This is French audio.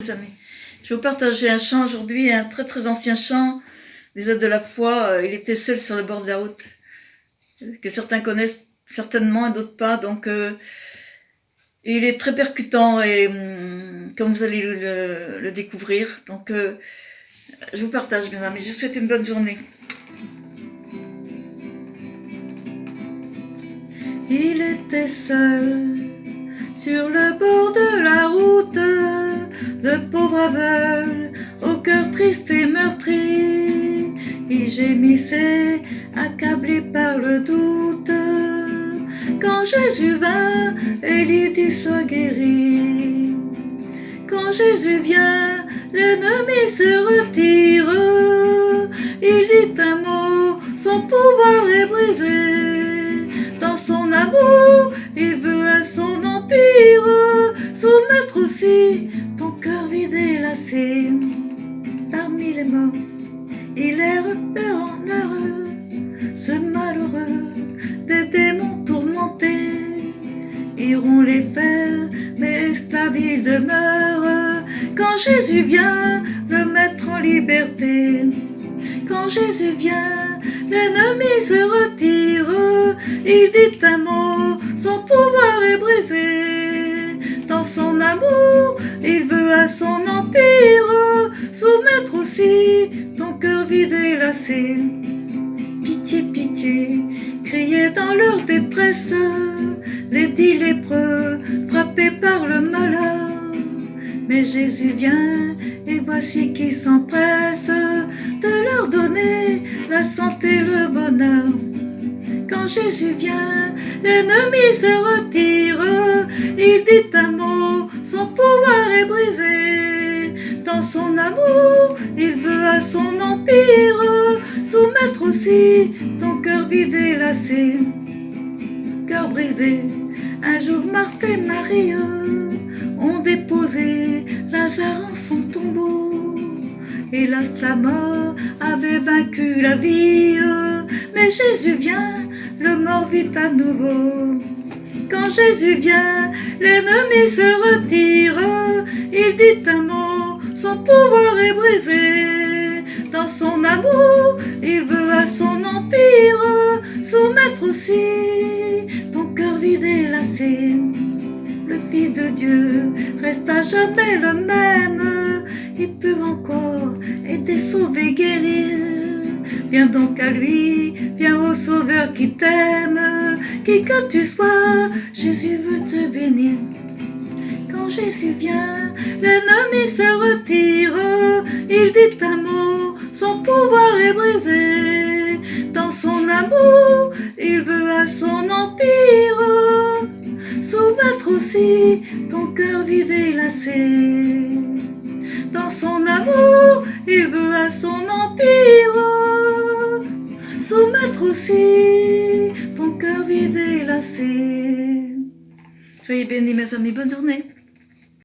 Amis. Je vais vous partager un chant aujourd'hui, un très très ancien chant des aides de la foi. Il était seul sur le bord de la route, que certains connaissent certainement et d'autres pas. Donc il est très percutant et comme vous allez le découvrir. Donc je vous partage, mes amis. Je vous souhaite une bonne journée. Il était seul sur le bord de la route, le pauvre aveugle, au cœur triste et meurtri. Il gémissait, accablé par le doute, quand Jésus vint et lui dit sois guéri. Quand Jésus vient, l'ennemi se retire. Il dit un mot, son pouvoir est brisé. Dans son amour, il veut à son empire soumettre aussi ton cœur vide et lassé. Parmi les morts, il erre en heureux, ce malheureux, des démons tourmentés iront les faire, mais esclave il demeure. Quand Jésus vient, le mettre en liberté. Quand Jésus vient, l'ennemi se retire. Il dit un mot, son pouvoir est brisé. Dans son amour, il veut à son empire soumettre aussi ton cœur vide et lassé. Pitié, pitié, criait dans leur détresse les 10 lépreux frappés par le malheur. Mais Jésus vient et voici qui s'empresse de leur donner la santé, le bonheur. Quand Jésus vient, l'ennemi se retire. Il dit un mot, son pouvoir est brisé. Dans son amour, il veut à son empire soumettre aussi ton cœur vide et lassé. Cœur brisé, un jour Marthe et Marie ont déposé Lazare en son tombeau. Hélas, la mort avait vaincu la vie, mais Jésus vient, le mort vit à nouveau. Quand Jésus vient, l'ennemi se retire. Il dit un mot, son pouvoir est brisé. Dans son amour, il veut à son empire soumettre aussi ton cœur vide et lassé. Le Fils de Dieu reste à jamais le même. Il peut encore aider, sauver, guérir. Viens donc à lui, viens au Sauveur qui t'aime. Qui que tu sois, Jésus veut te bénir. Quand Jésus vient, l'ennemi se retire. Il dit un mot, son pouvoir est brisé. Dans son amour, il veut à son empire soumettre aussi ton cœur vide et lassé. Dans son amour, il veut à son empire soumettre aussi ton cœur vide et lassé. Soyez bénis, mes amis, bonne journée.